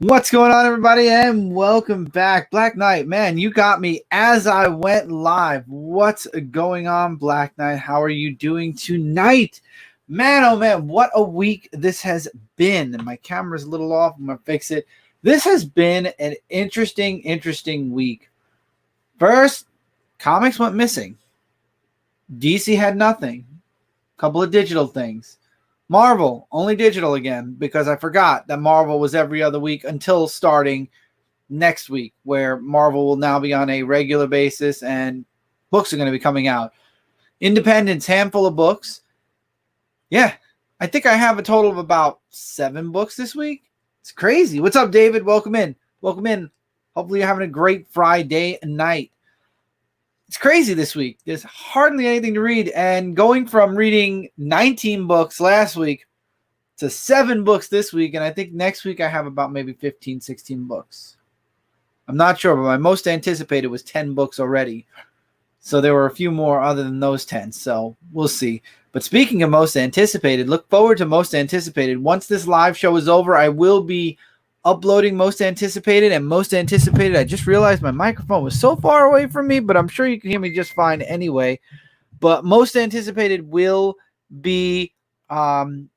What's going on, everybody, and welcome back. Black Knight, man, you got me as I went live. What's going on, Black Knight? How are you doing tonight? Man, oh man, what a week this has been. My camera's a little off. I'm going to fix it. This has been an interesting week. First, comics went missing. DC had nothing. A couple of digital things. Marvel, only digital again, because I forgot that Marvel was every other week until starting next week, where Marvel will now be on a regular basis and books are going to be coming out. Independence, handful of books. Yeah, I think I have a total of about 7 books this week. It's crazy. What's up, David? Welcome in. Welcome in. Hopefully you're having a great Friday night. It's crazy this week. There's hardly anything to read. And going from reading 19 books last week to 7 books this week, and I think next week I have about maybe 15, 16 books. I'm not sure, but my most anticipated was 10 books already. So there were a few more other than those 10. So we'll see. But speaking of most anticipated, look forward to most anticipated. Once this live show is over, I will be uploading most anticipated and most anticipated. I just realized my microphone was so far away from me, but I'm sure you can hear me just fine anyway. But most anticipated will be coming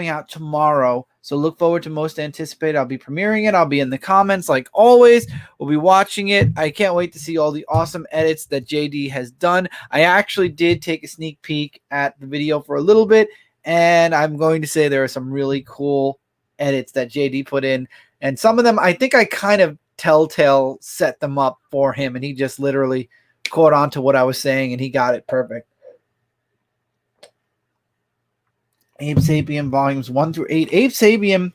out tomorrow. So look forward to most anticipated. I'll be premiering it. I'll be in the comments like always. We'll be watching it. I can't wait to see all the awesome edits that JD has done. I actually did take a sneak peek at the video for a little bit, and I'm going to say there are some really cool edits that JD put in, and some of them I think I kind of telltale set them up for him, and he just literally caught on to what I was saying and he got it perfect. Abe Sapien volumes 1 through 8. Abe Sapien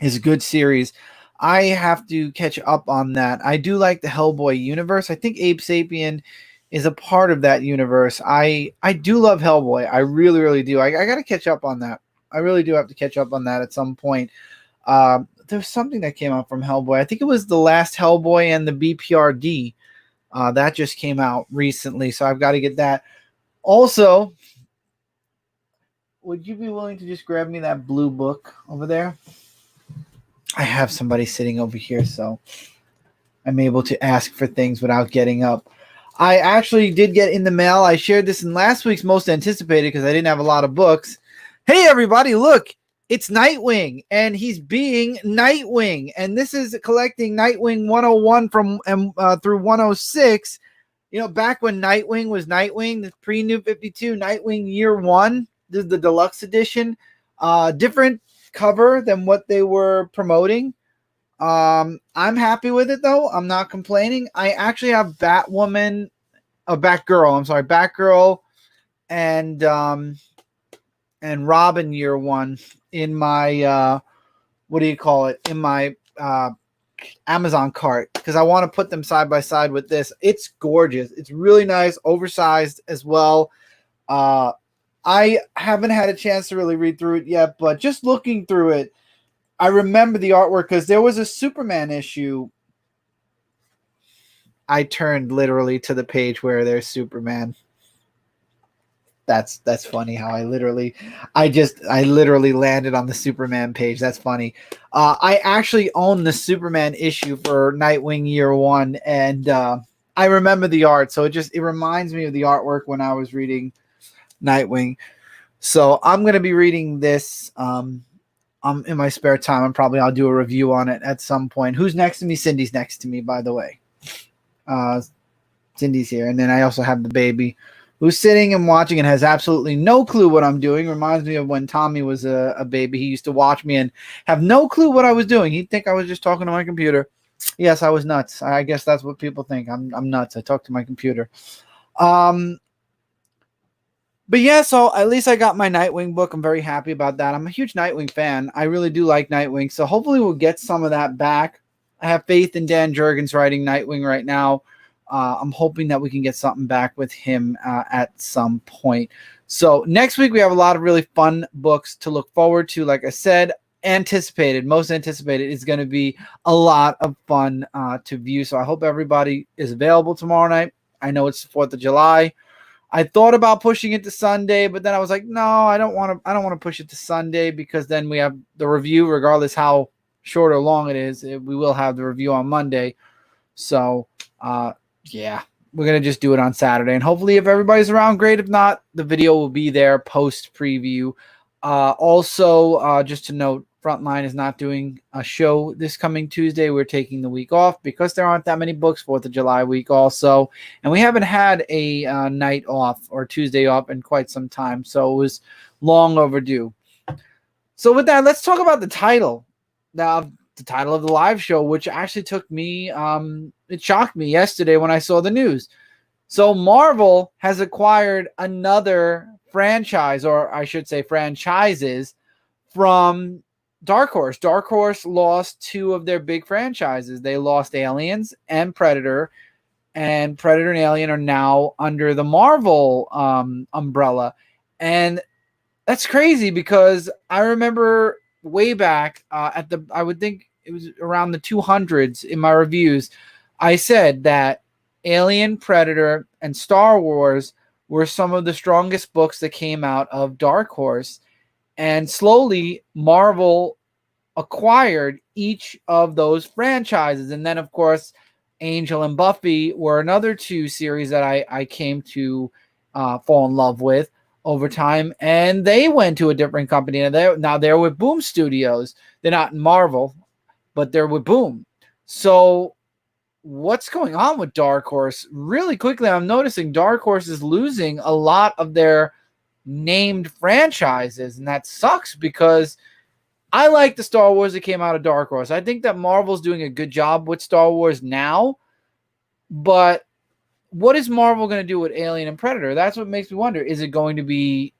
is a good series. I have to catch up on that. I do like the Hellboy universe. I think Abe Sapien is a part of that universe. I do love Hellboy. I really do. I got to catch up on that. I really do have to catch up on that at some point. There's something that came out from Hellboy. I think it was the last Hellboy and the BPRD. That just came out recently, so I've got to get that. Also, would you be willing to just grab me that blue book over there? I have somebody sitting over here, so I'm able to ask for things without getting up. I actually did get in the mail. I shared this in last week's Most Anticipated because I didn't have a lot of books. Hey, everybody, look, it's Nightwing, and he's being Nightwing. And this is collecting Nightwing 101 from through 106. You know, back when Nightwing was Nightwing, the pre-New 52, Nightwing Year 1, this is the deluxe edition. Different cover than what they were promoting. I'm happy with it, though. I'm not complaining. I actually have Batgirl, and Robin Year 1 in my in my Amazon cart, because I want to put them side by side with this. It's gorgeous. It's really nice, oversized as well. I haven't had a chance to really read through it yet, but just looking through it, I remember the artwork because there was a Superman issue. I turned literally to the page where there's Superman. That's funny how I literally landed on the Superman page. That's funny. I actually own the Superman issue for Nightwing Year 1, and I remember the art, so it reminds me of the artwork when I was reading Nightwing. So I'm gonna be reading this in my spare time, and I'll do a review on it at some point. Who's next to me? Cindy's next to me, by the way. Cindy's here, and then I also have the baby, who's sitting and watching and has absolutely no clue what I'm doing. Reminds me of when Tommy was a baby. He used to watch me and have no clue what I was doing. He'd think I was just talking to my computer. Yes, I was nuts. I guess that's what people think. I'm nuts. I talk to my computer. But yeah, so at least I got my Nightwing book. I'm very happy about that. I'm a huge Nightwing fan. I really do like Nightwing. So hopefully we'll get some of that back. I have faith in Dan Jurgens writing Nightwing right now. I'm hoping that we can get something back with him at some point. So next week we have a lot of really fun books to look forward to. Like I said, most anticipated is going to be a lot of fun to view. So I hope everybody is available tomorrow night. I know it's the 4th of July. I thought about pushing it to Sunday, but then I was like, no, I don't want to push it to Sunday, because then we have the review, regardless how short or long it is, we will have the review on Monday. So, yeah, we're going to just do it on Saturday. And hopefully if everybody's around, great. If not, the video will be there post-preview. Also, just to note, Frontline is not doing a show this coming Tuesday. We're taking the week off because there aren't that many books, 4th of July week also. And we haven't had a night off or Tuesday off in quite some time. So it was long overdue. So with that, let's talk about the title. Now, the title of the live show, which actually took me, it shocked me yesterday when I saw the news. So Marvel has acquired another franchise, or I should say franchises, from Dark Horse. Dark Horse lost 2 of their big franchises. They lost Aliens and Predator, and Predator and Alien are now under the Marvel umbrella. And that's crazy because I remember way back I would think it was around the 200s in my reviews, I said that Alien, Predator, and Star Wars were some of the strongest books that came out of Dark Horse. And slowly, Marvel acquired each of those franchises. And then, of course, Angel and Buffy were another 2 series that I came to fall in love with over time. And they went to a different company. And now they're with Boom Studios. They're not in Marvel, but they're with Boom. So what's going on with Dark Horse? Really quickly, I'm noticing Dark Horse is losing a lot of their named franchises, and that sucks because I like the Star Wars that came out of Dark Horse. I think that Marvel's doing a good job with Star Wars now, but what is Marvel going to do with Alien and Predator? That's what makes me wonder. Is it going to be,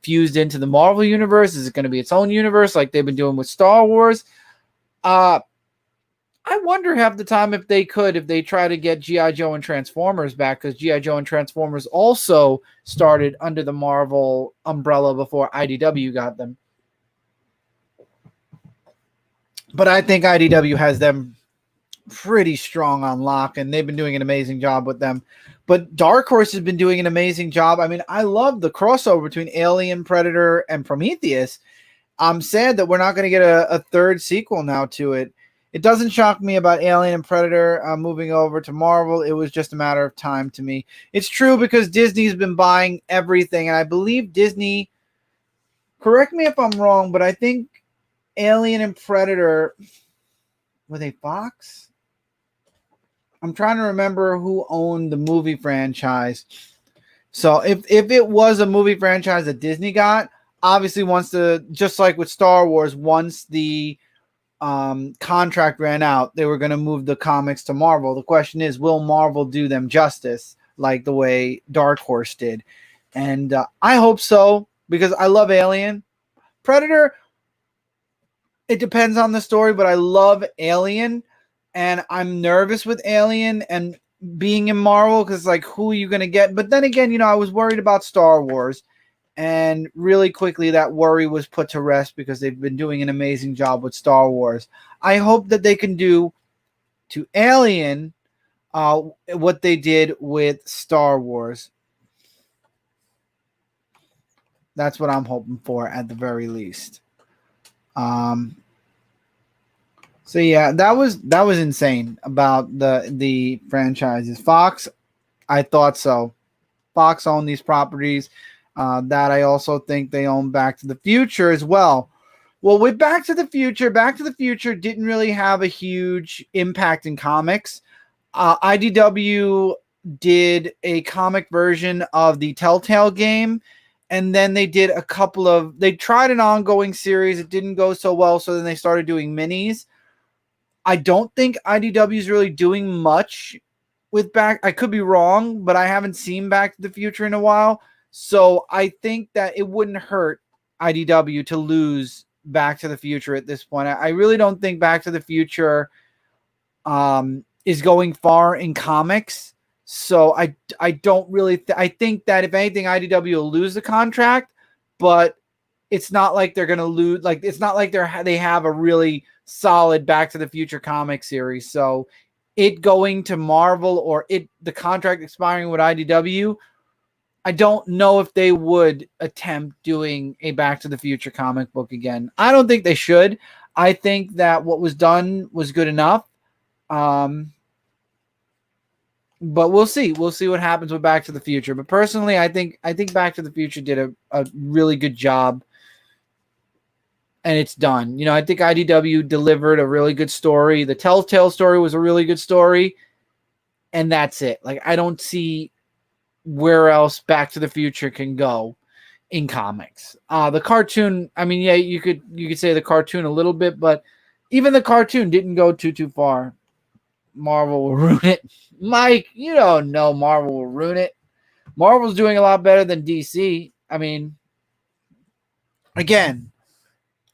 fused into the Marvel universe? Is it going to be its own universe like they've been doing with Star Wars? I wonder half the time if they try to get G.I. Joe and Transformers back, because G.I. Joe and Transformers also started under the Marvel umbrella before IDW got them. But I think IDW has them pretty strong on lock, and they've been doing an amazing job with them. But Dark Horse has been doing an amazing job. I mean, I love the crossover between Alien, Predator, and Prometheus. I'm sad that we're not going to get a 3rd sequel now to it. It doesn't shock me about Alien and Predator moving over to Marvel. It was just a matter of time to me. It's true because Disney's been buying everything, and I believe Disney, correct me if I'm wrong, but I think Alien and Predator, were they Fox? I'm trying to remember who owned the movie franchise. So if it was a movie franchise that Disney got, obviously just like with Star Wars, once the contract ran out, they were going to move the comics to Marvel. The question is, will Marvel do them justice like the way Dark Horse did? And I hope so, because I love Alien. Predator, it depends on the story, but I love Alien, and I'm nervous with Alien and being in Marvel because, like, who are you going to get? But then again, I was worried about Star Wars. And really quickly, that worry was put to rest because they've been doing an amazing job with Star Wars. I hope that they can do to Alien what they did with Star Wars. That's what I'm hoping for at the very least. So yeah, that was insane about the franchises. Fox, I thought so. Fox owned these properties. That I also think they own Back to the Future as well. Well, with Back to the Future didn't really have a huge impact in comics. IDW did a comic version of the Telltale game, and then they did they tried an ongoing series. It didn't go so well, so then they started doing minis. I don't think IDW is really doing much with I could be wrong, but I haven't seen Back to the Future in a while. So I think that it wouldn't hurt IDW to lose Back to the Future at this point. I really don't think Back to the Future is going far in comics. So I don't really I think that if anything, IDW will lose the contract, but it's not like they're going to lose. Like, it's not like they have a really solid Back to the Future comic series. So it going to Marvel or the contract expiring with IDW, I don't know if they would attempt doing a Back to the Future comic book again. I don't think they should. I think that what was done was good enough. But we'll see. We'll see what happens with Back to the Future. But personally, I think Back to the Future did a really good job, and it's done. You know, I think IDW delivered a really good story. The Telltale story was a really good story, and that's it. Like, I don't see where else Back to the Future can go in comics. The cartoon, I mean, yeah, you could say the cartoon a little bit, but even the cartoon didn't go too far. Marvel will ruin it. Mike, you don't know Marvel will ruin it. Marvel's doing a lot better than DC. I mean, again,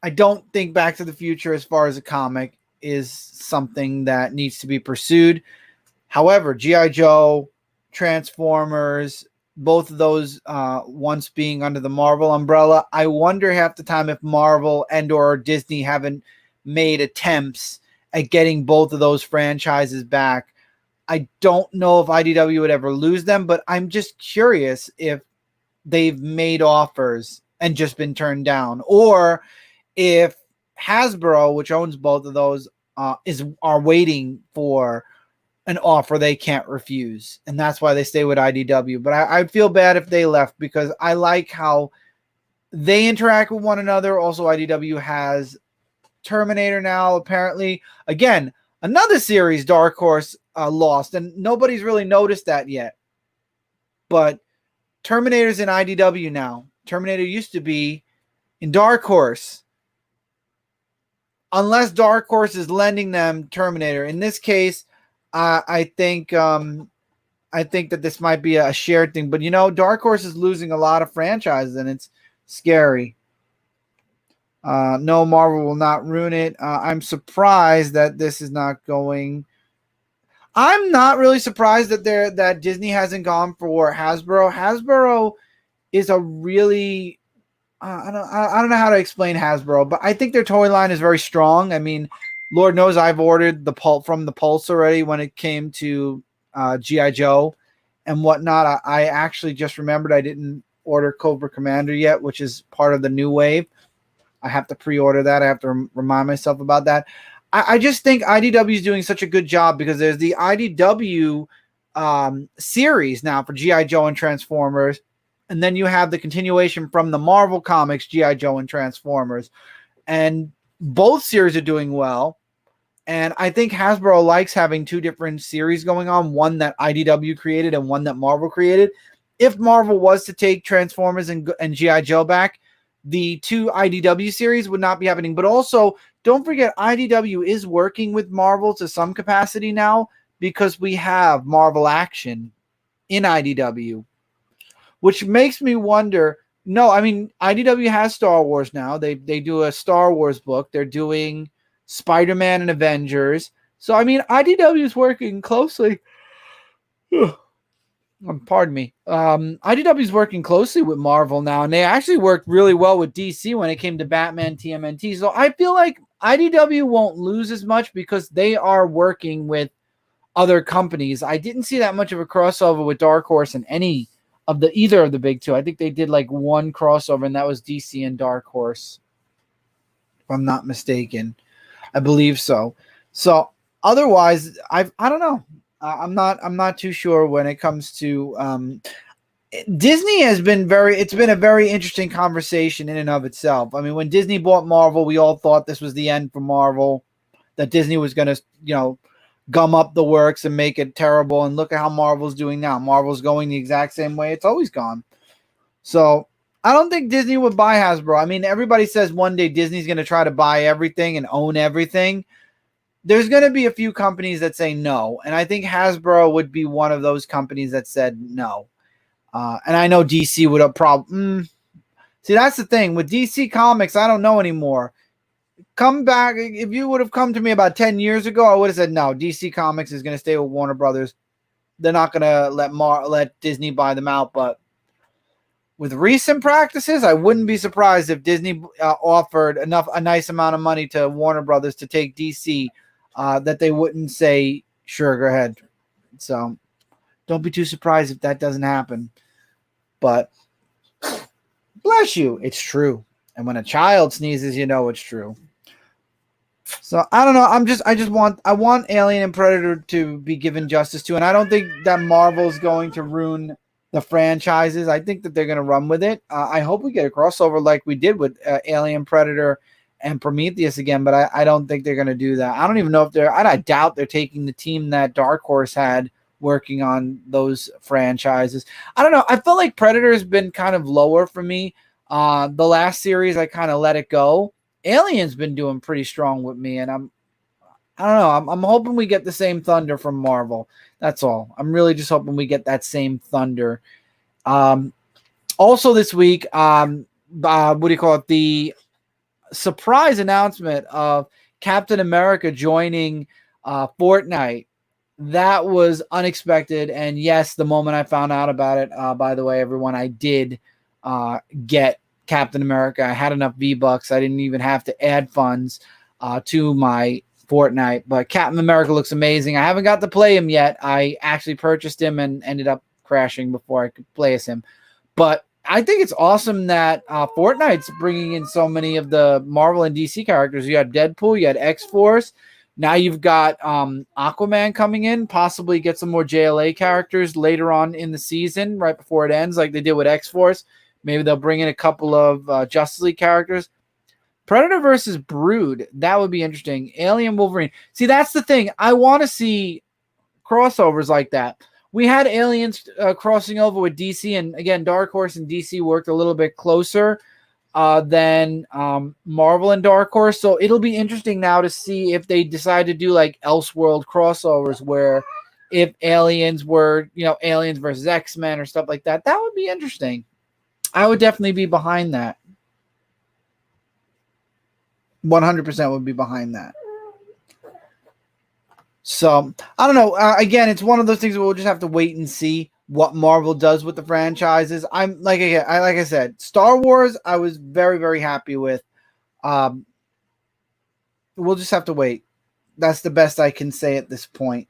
I don't think Back to the Future as far as a comic is something that needs to be pursued. However, G.I. Joe, Transformers, both of those once being under the Marvel umbrella, I wonder half the time if Marvel and or Disney haven't made attempts at getting both of those franchises back. I don't know if IDW would ever lose them, but I'm just curious if they've made offers and just been turned down, or if Hasbro, which owns both of those, are waiting for an offer they can't refuse, and that's why they stay with IDW. But I'd feel bad if they left, because I like how they interact with one another. Also, IDW has Terminator now, apparently. Again, another series Dark Horse lost, and nobody's really noticed that yet. But Terminator's in IDW now. Terminator used to be in Dark Horse. Unless Dark Horse is lending them Terminator. In this case, I think that this might be a shared thing. But, you know, Dark Horse is losing a lot of franchises, and it's scary. No, Marvel will not ruin it. I'm surprised that this is not going. I'm not really surprised that Disney hasn't gone for Hasbro. Hasbro is a really I don't know how to explain Hasbro, but I think their toy line is very strong. I mean, Lord knows I've ordered the Pulse from the Pulse already when it came to G.I. Joe and whatnot. I actually just remembered I didn't order Cobra Commander yet, which is part of the new wave. I have to pre-order that. I have to remind myself about that. I just think IDW is doing such a good job, because there's the IDW series now for G.I. Joe and Transformers. And then you have the continuation from the Marvel Comics, G.I. Joe and Transformers. And both series are doing well. And I think Hasbro likes having two different series going on, one that IDW created and one that Marvel created. If Marvel was to take Transformers and G.I. Joe back, the two IDW series would not be happening. But also, don't forget, IDW is working with Marvel to some capacity now, because we have Marvel Action in IDW, which makes me wonder. No, I mean, IDW has Star Wars now. They do a Star Wars book. They're doing Spider-Man and Avengers. So, I mean, IDW is working closely. Pardon me. IDW is working closely with Marvel now, and they actually worked really well with DC when it came to Batman TMNT. So I feel like IDW won't lose as much, because they are working with other companies. I didn't see that much of a crossover with Dark Horse and either of the big two. I think they did like one crossover, and that was DC and Dark Horse, if I'm not mistaken. I believe so. So otherwise, I don't know. I'm not too sure when it comes to Disney. It's been a very interesting conversation in and of itself. I mean, when Disney bought Marvel, we all thought this was the end for Marvel, that Disney was going to, gum up the works and make it terrible. And look at how Marvel's doing now. Marvel's going the exact same way it's always gone. So I don't think Disney would buy Hasbro. I mean, everybody says one day Disney's going to try to buy everything and own everything. There's going to be a few companies that say no, and I think Hasbro would be one of those companies that said no. And I know DC would have probably. See, that's the thing with DC Comics. I don't know anymore. Come back. If you would have come to me about 10 years ago, I would have said no. DC Comics is going to stay with Warner Brothers. They're not going to let Disney buy them out. But with recent practices, I wouldn't be surprised if Disney offered a nice amount of money to Warner Brothers to take DC. That they wouldn't say, sure, go ahead. So don't be too surprised if that doesn't happen. But bless you, it's true. And when a child sneezes, you know it's true. So I don't know. I want Alien and Predator to be given justice to, and I don't think that Marvel's going to ruin the franchises. I think that they're going to run with it. I hope we get a crossover like we did with Alien, Predator, and Prometheus again, but I don't think they're going to do that. I don't even know if I doubt they're taking the team that Dark Horse had working on those franchises. I don't know. I felt like Predator has been kind of lower for me. The last series, I kind of let it go. Alien's been doing pretty strong with me, and I don't know. I'm hoping we get the same thunder from Marvel. That's all. I'm really just hoping we get that same thunder. Also this week, what do you call it? The surprise announcement of Captain America joining Fortnite. That was unexpected, and yes, the moment I found out about it, by the way, everyone, I did get Captain America. I had enough V-Bucks. I didn't even have to add funds to my Fortnite, but Captain America looks amazing. I haven't got to play him yet. I actually purchased him and ended up crashing before I could play as him. But I think it's awesome that Fortnite's bringing in so many of the Marvel and DC characters. You had Deadpool, you had X-Force. Now you've got Aquaman coming in, possibly get some more JLA characters later on in the season, right before it ends, like they did with X-Force. Maybe they'll bring in a couple of Justice League characters. Predator versus Brood. That would be interesting. Alien Wolverine. See, that's the thing. I want to see crossovers like that. We had Aliens crossing over with DC, and again, Dark Horse and DC worked a little bit closer than Marvel and Dark Horse. So it'll be interesting now to see if they decide to do like Elseworld crossovers where if aliens were, Aliens versus X-Men or stuff like that. That would be interesting. I would definitely be behind that. 100% would be behind that. So, I don't know. Again, it's one of those things where we'll just have to wait and see what Marvel does with the franchises. I'm like I said, Star Wars, I was very, very happy with. We'll just have to wait. That's the best I can say at this point.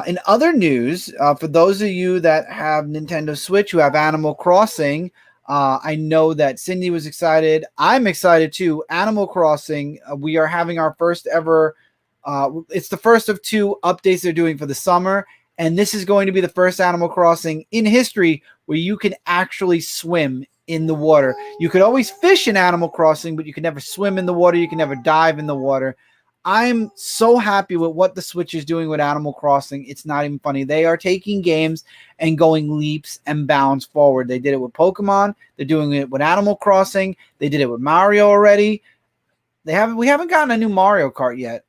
In other news, for those of you that have Nintendo Switch, who have Animal Crossing, I know that Cindy was excited. I'm excited too. Animal Crossing, we are having our first ever, it's the first of 2 updates they're doing for the summer, and this is going to be the first Animal Crossing in history where you can actually swim in the water. You could always fish in Animal Crossing, but you can never swim in the water. You can never dive in the water. I'm so happy with what the Switch is doing with Animal Crossing. It's not even funny. They are taking games and going leaps and bounds forward. They did it with Pokemon. They're doing it with Animal Crossing. They did it with Mario already. We haven't gotten a new Mario Kart yet.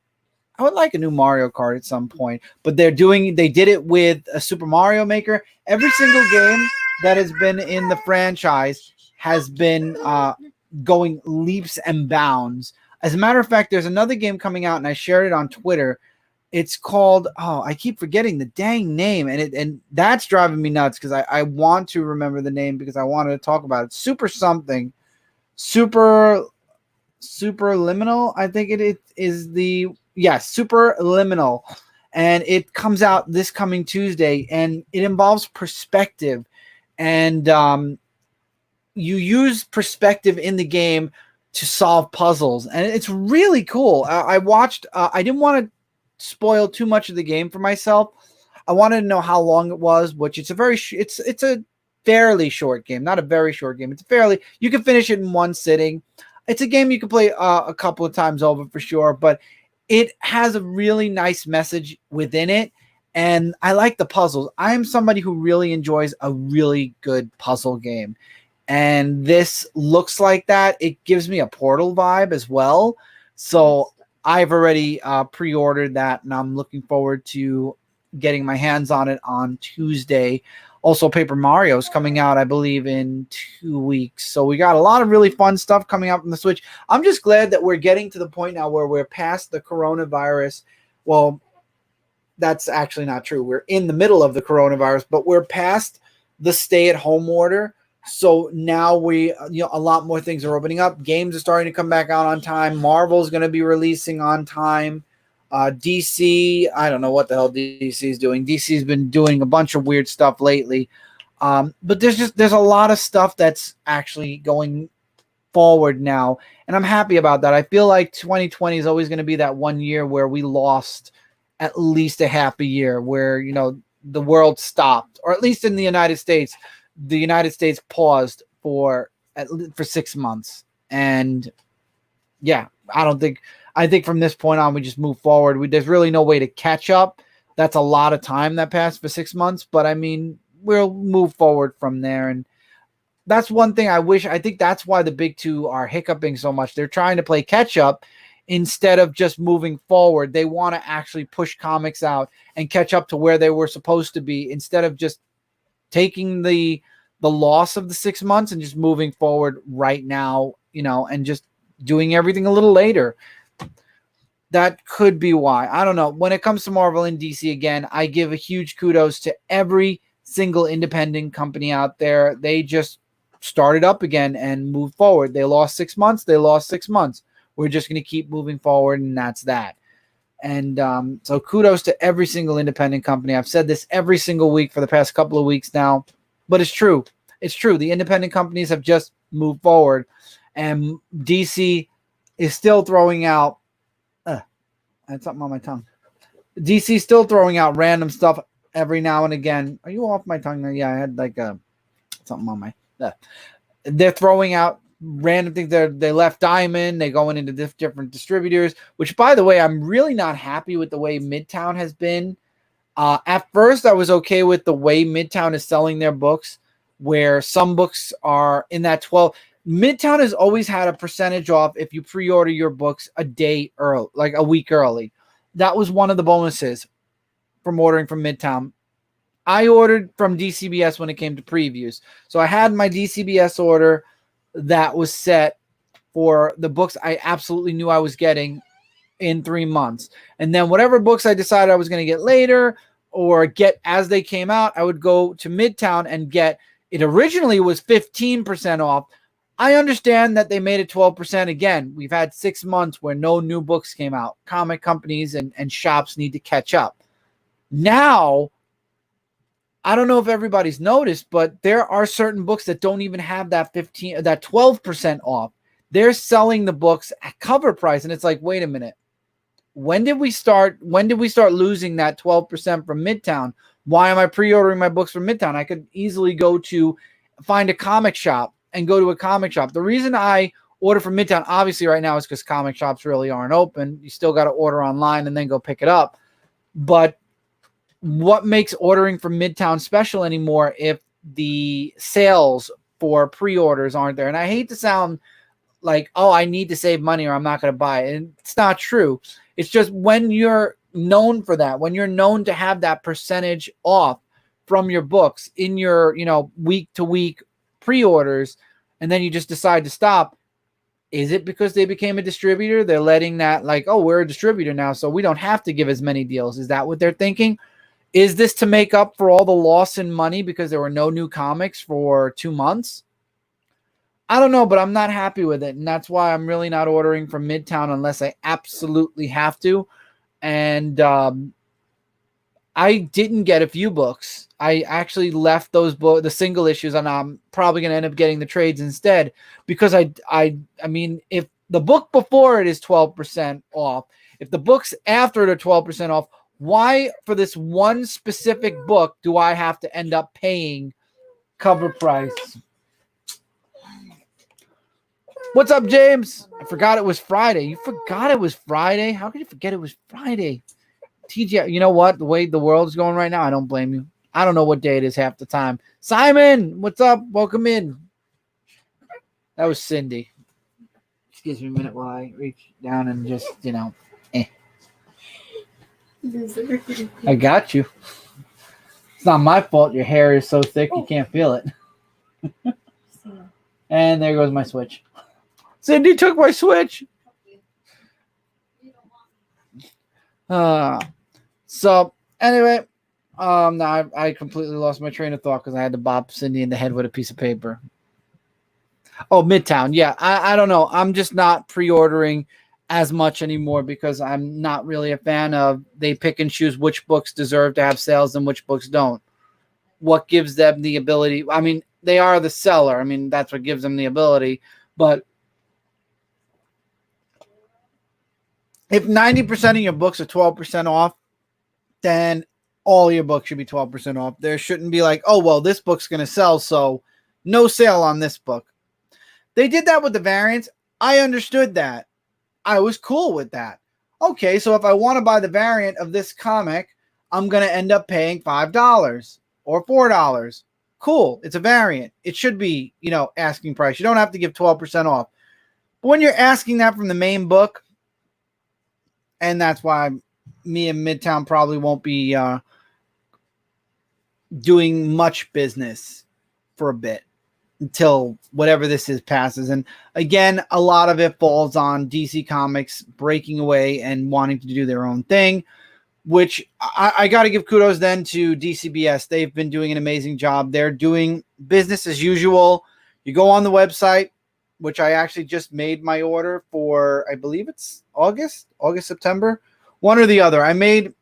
I would like a new Mario Kart at some point, but they did it with a Super Mario Maker. Every single game that has been in the franchise has been going leaps and bounds. As a matter of fact, there's another game coming out, and I shared it on Twitter. It's called, I keep forgetting the dang name, and that's driving me nuts because I want to remember the name because I wanted to talk about it. Super something. Superliminal, I think it is the, yes, Superliminal. And it comes out this coming Tuesday, and it involves perspective. And you use perspective in the game to solve puzzles, and it's really cool. I watched. I didn't want to spoil too much of the game for myself. I wanted to know how long it was, which it's a fairly short game, not a very short game. You can finish it in one sitting. It's a game you can play a couple of times over for sure, but it has a really nice message within it, and I like the puzzles. I am somebody who really enjoys a really good puzzle game. And this looks like that. It gives me a Portal vibe as well. So I've already pre-ordered that, and I'm looking forward to getting my hands on it on Tuesday. Also, Paper Mario is coming out, I believe, in 2 weeks. So we got a lot of really fun stuff coming out from the Switch. I'm just glad that we're getting to the point now where we're past the coronavirus. Well, that's actually not true. We're in the middle of the coronavirus, but we're past the stay-at-home order. So now a lot more things are opening up. Games are starting to come back out on time. Marvel's going to be releasing on time. DC, I don't know what the hell DC is doing. DC's been doing a bunch of weird stuff lately. But there's a lot of stuff that's actually going forward now, and I'm happy about that. I feel like 2020 is always going to be that one year where we lost at least a half a year, where, you know, the world stopped, or at least in the United States paused for 6 months. And yeah, I think from this point on, we just move forward. There's really no way to catch up. That's a lot of time that passed for 6 months, but I mean, we'll move forward from there. And that's one thing I think that's why the big two are hiccuping so much. They're trying to play catch up instead of just moving forward. They want to actually push comics out and catch up to where they were supposed to be, instead of just taking the loss of the 6 months and just moving forward right now, you know, and just doing everything a little later. That could be why. I don't know. When it comes to Marvel and DC, again, I give a huge kudos to every single independent company out there. They just started up again and moved forward. They lost 6 months. We're just going to keep moving forward, and that's that. And so kudos to every single independent company. I've said this every single week for the past couple of weeks now, but it's true. It's true. The independent companies have just moved forward, and DC is still throwing out I had something on my tongue. DC still throwing out random stuff every now and again. Are you off my tongue there? Yeah, I had like something on my they're throwing out random things. They left Diamond. They going into different distributors, which, by the way, I'm really not happy with the way Midtown has been. At first, I was okay with the way Midtown is selling their books, where some books are in that 12. Midtown has always had a percentage off if you pre-order your books a day early, like a week early. That was one of the bonuses from ordering from Midtown. I ordered from DCBs when it came to previews. So I had my DCBs order that was set for the books I absolutely knew I was getting in 3 months. And then whatever books I decided I was going to get later or get as they came out, I would go to Midtown and get it. Originally was 15% off. I understand that they made it 12%. Again, we've had 6 months where no new books came out. Comic companies and shops need to catch up. Now, I don't know if everybody's noticed, but there are certain books that don't even have that 12% off. They're selling the books at cover price, and it's like, wait a minute. When did we start losing that 12% from Midtown? Why am I pre-ordering my books from Midtown? I could easily go to find a comic shop and go to a comic shop. The reason I order from Midtown, obviously right now, is because comic shops really aren't open. You still got to order online and then go pick it up. But what makes ordering from Midtown special anymore if the sales for pre-orders aren't there? And I hate to sound like, oh, I need to save money or I'm not going to buy it. And it's not true. It's just when you're known for that, when you're known to have that percentage off from your books in your, week to week pre-orders, and then you just decide to stop. Is it because they became a distributor? They're letting that like, oh, we're a distributor now, so we don't have to give as many deals. Is that what they're thinking? Is this to make up for all the loss in money because there were no new comics for 2 months? I don't know, but I'm not happy with it. And that's why I'm really not ordering from Midtown unless I absolutely have to. And I didn't get a few books. I actually left those the single issues, and I'm probably going to end up getting the trades instead, because I mean, if the book before it is 12% off, if the books after it are 12% off, why for this one specific book do I have to end up paying cover price? What's up, James? I forgot it was Friday. You forgot it was Friday? How could you forget it was Friday? TJ, you know what? The way the world's going right now, I don't blame you. I don't know what day it is half the time. Simon, what's up? Welcome in. That was Cindy. Excuse me a minute while I reach down and just, I got you. It's not my fault. Your hair is so thick you can't feel it. And there goes my switch. Cindy took my switch. So anyway, now I completely lost my train of thought because I had to bop Cindy in the head with a piece of paper. Oh, Midtown. Yeah, I don't know. I'm just not pre-ordering as much anymore because I'm not really a fan of they pick and choose which books deserve to have sales and which books don't. What gives them the ability? I mean, they are the seller. I mean, that's what gives them the ability. But If 90% of your books are 12% off, then all your books should be 12% off. There shouldn't be like, oh, well, this book's going to sell, so no sale on this book. They did that with the variants. I understood that. I was cool with that. Okay, so if I want to buy the variant of this comic, I'm going to end up paying $5 or $4. Cool. It's a variant. It should be, asking price. You don't have to give 12% off. But when you're asking that from the main book, and that's why me and Midtown probably won't be doing much business for a bit until whatever this is passes. And again, a lot of it falls on DC Comics breaking away and wanting to do their own thing, which I got to give kudos then to DCBS. They've been doing an amazing job. They're doing business as usual. You go on the website, which I actually just made my order for, I believe it's August, September, one or the other. I made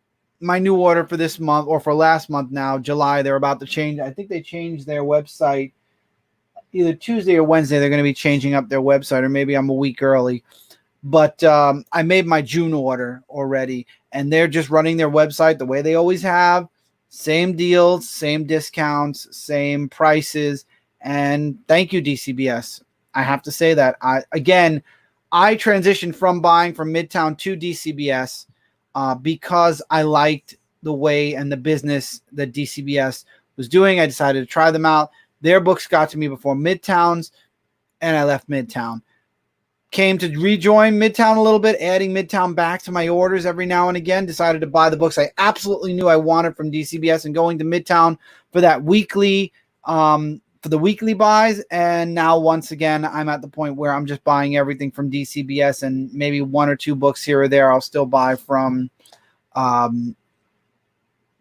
my new order for this month, or for last month now, July. They're about to change. I think they changed their website either Tuesday or Wednesday. They're going to be changing up their website, or maybe I'm a week early. But I made my June order already, and they're just running their website the way they always have. Same deals, same discounts, same prices. And thank you, DCBS. I have to say that. I transitioned from buying from Midtown to DCBS because I liked the way and the business that DCBS was doing. I decided to try them out. Their books got to me before Midtown's, and I left Midtown. Came to rejoin Midtown a little bit, adding Midtown back to my orders every now and again. Decided to buy the books I absolutely knew I wanted from DCBS, and going to Midtown for that weekly for the weekly buys. And now once again, I'm at the point where I'm just buying everything from DCBS, and maybe one or two books here or there I'll still buy from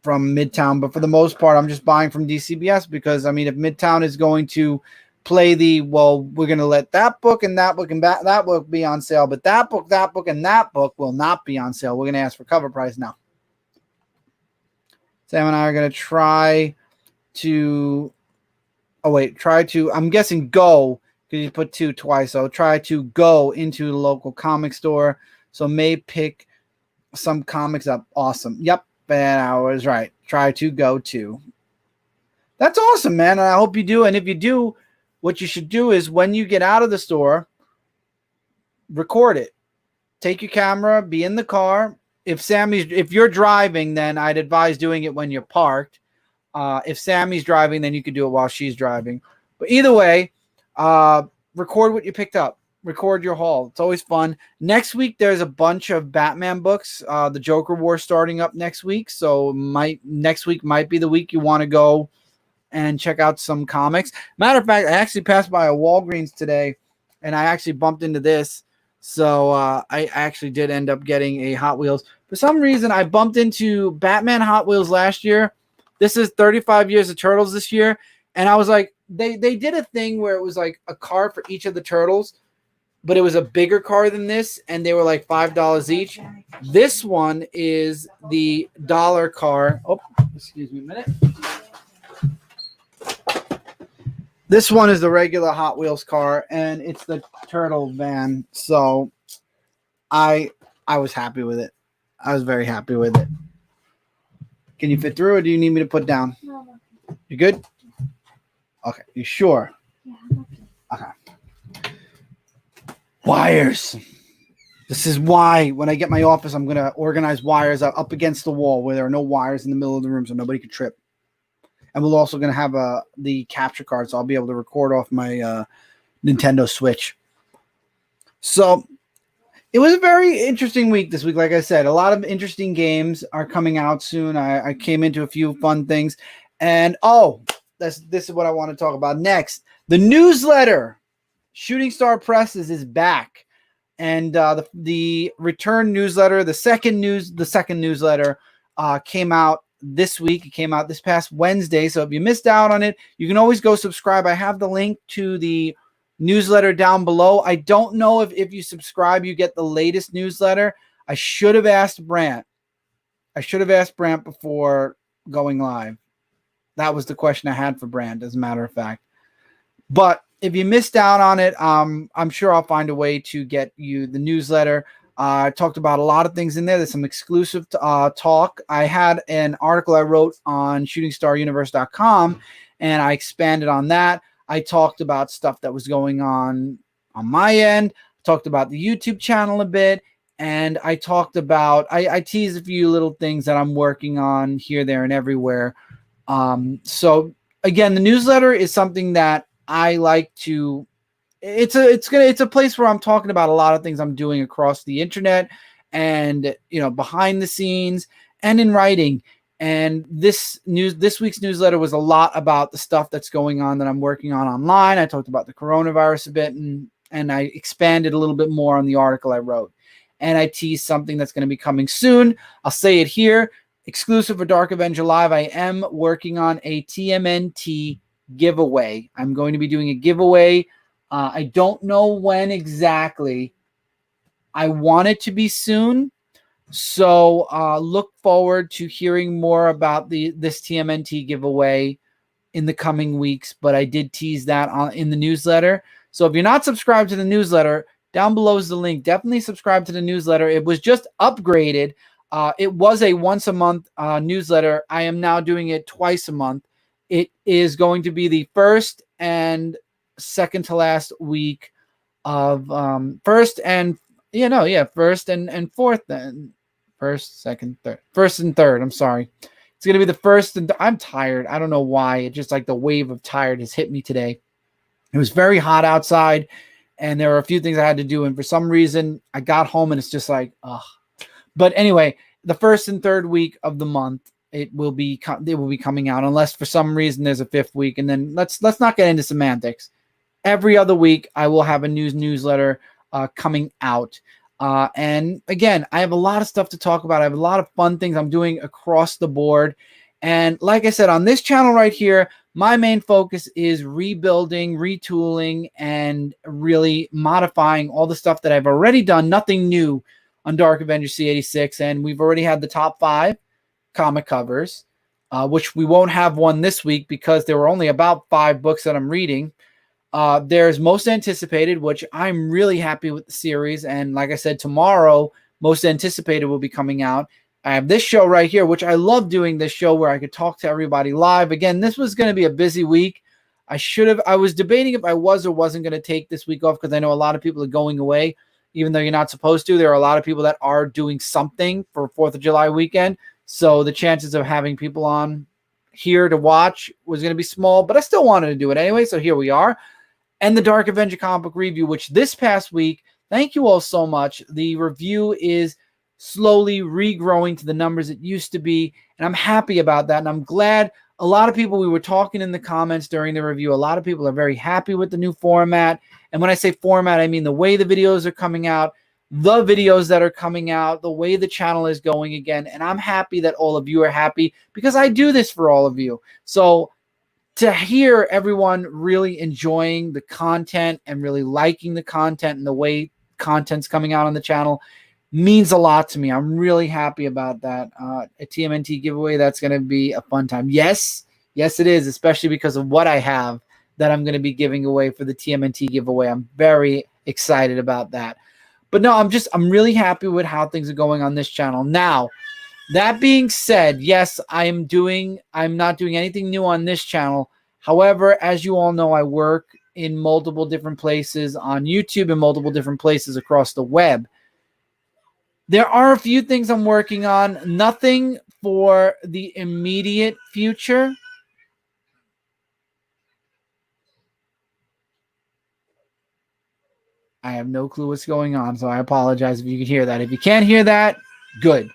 Midtown. But for the most part, I'm just buying from DCBS because, if Midtown is going to play we're going to let that book and that book and that book be on sale, but that book, and that book will not be on sale. We're going to ask for cover price now. Sam and I are going to try to, I'm guessing go, because you put two twice. So try to go into the local comic store. So may pick some comics up. Awesome. Yep. And I was right. Try to go to. That's awesome, man. And I hope you do. And if you do, what you should do is when you get out of the store, record it. Take your camera, be in the car. If you're driving, then I'd advise doing it when you're parked. If Sammy's driving, then you could do it while she's driving. But either way, record what you picked up. Record your haul. It's always fun. Next week, there's a bunch of Batman books. The Joker War starting up next week. So next week might be the week you want to go and check out some comics. Matter of fact, I actually passed by a Walgreens today, and I actually bumped into this. So I actually did end up getting a Hot Wheels. For some reason, I bumped into Batman Hot Wheels last year. This is 35 Years of Turtles this year. And I was like, they did a thing where it was like a car for each of the Turtles, but it was a bigger car than this, and they were like $5 each. This one is the dollar car. Oh, excuse me a minute. This one is the regular Hot Wheels car, and it's the Turtle van. So I was happy with it. I was very happy with it. Can you fit through, or do you need me to put down? No. You good? Okay. You sure? Yeah. Okay. Wires. This is why when I get my office, I'm going to organize wires up against the wall where there are no wires in the middle of the room so nobody can trip. And we're also going to have the capture card, so I'll be able to record off my Nintendo Switch. So it was a very interesting week this week. Like I said, a lot of interesting games are coming out soon. I came into a few fun things. And, this is what I want to talk about next. The newsletter, Shooting Star Presses, is back. And the return newsletter, the second newsletter came out this week. It came out this past Wednesday. So if you missed out on it, you can always go subscribe. I have the link to the newsletter down below. I don't know if you subscribe, you get the latest newsletter. I should have asked Brant. Before going live. That was the question I had for Brant, as a matter of fact. But if you missed out on it, I'm sure I'll find a way to get you the newsletter. I talked about a lot of things in there. There's some exclusive talk. I had an article I wrote on shootingstaruniverse.com, and I expanded on that. I talked about stuff that was going on my end. I talked about the YouTube channel a bit, and I talked about, I teased a few little things that I'm working on here, there, and everywhere. So again, the newsletter is something that I like to, it's a place where I'm talking about a lot of things I'm doing across the internet and, behind the scenes and in writing. And this week's newsletter was a lot about the stuff that's going on that I'm working on online. I talked about the coronavirus a bit, and I expanded a little bit more on the article I wrote. And I teased something that's going to be coming soon. I'll say it here. Exclusive for Dark Avenger Live, I am working on a TMNT giveaway. I'm going to be doing a giveaway. I don't know when exactly. I want it to be soon. So look forward to hearing more about this TMNT giveaway in the coming weeks. But I did tease that in the newsletter. So if you're not subscribed to the newsletter, down below is the link. Definitely subscribe to the newsletter. It was just upgraded. It was a once a month newsletter. I am now doing it twice a month. It is going to be the first and second to last week of first and fourth, then first, second, third, first and third. I'm sorry. It's going to be the first. And I'm tired. I don't know why. It just like the wave of tired has hit me today. It was very hot outside, and there were a few things I had to do. And for some reason, I got home and it's just like, ugh. But anyway, the first and third week of the month, it will be coming out, unless for some reason there's a fifth week. And then let's not get into semantics. Every other week, I will have a newsletter coming out. And again, I have a lot of stuff to talk about. I have a lot of fun things I'm doing across the board. And like I said, on this channel right here, my main focus is rebuilding, retooling, and really modifying all the stuff that I've already done. Nothing new on Dark Avenger C86. And we've already had the top 5 comic covers, which we won't have one this week because there were only about 5 books that I'm reading. There's Most Anticipated, which I'm really happy with the series. And like I said, tomorrow, Most Anticipated will be coming out. I have this show right here, which I love doing this show where I could talk to everybody live. Again, this was going to be a busy week. I was debating if I was or wasn't going to take this week off because I know a lot of people are going away, even though you're not supposed to. There are a lot of people that are doing something for 4th of July weekend. So the chances of having people on here to watch was going to be small, but I still wanted to do it anyway. So here we are. And the Dark Avenger comic book review, which this past week, thank you all so much. The review is slowly regrowing to the numbers it used to be, and I'm happy about that. And I'm glad a lot of people, we were talking in the comments during the review, a lot of people are very happy with the new format. And when I say format, I mean the way the videos are coming out, the videos that are coming out, the way the channel is going again. And I'm happy that all of you are happy because I do this for all of you. So to hear everyone really enjoying the content and really liking the content and the way content's coming out on the channel means a lot to me. I'm really happy about that. A TMNT giveaway, that's going to be a fun time. Yes, it is, especially because of what I have that I'm going to be giving away for the TMNT giveaway. I'm very excited about that. But no, I'm really happy with how things are going on this channel. Now, that being said, yes, I'm not doing anything new on this channel. However, as you all know, I work in multiple different places on YouTube and multiple different places across the web. There are a few things I'm working on. Nothing for the immediate future. I have no clue what's going on, so I apologize if you can hear that. If you can't hear that, good.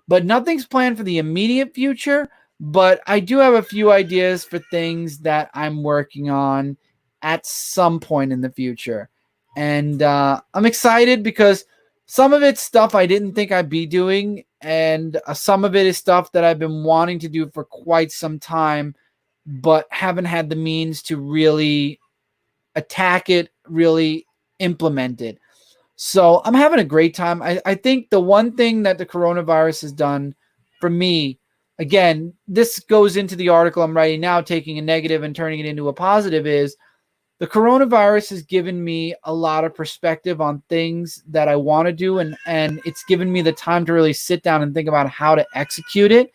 But nothing's planned for the immediate future, but I do have a few ideas for things that I'm working on at some point in the future. And I'm excited because some of it's stuff I didn't think I'd be doing, and some of it is stuff that I've been wanting to do for quite some time, but haven't had the means to really attack it, really implement it. So I'm having a great time. I think the one thing that the coronavirus has done for me, again, this goes into the article I'm writing now, taking a negative and turning it into a positive, is the coronavirus has given me a lot of perspective on things that I want to do, and it's given me the time to really sit down and think about how to execute it.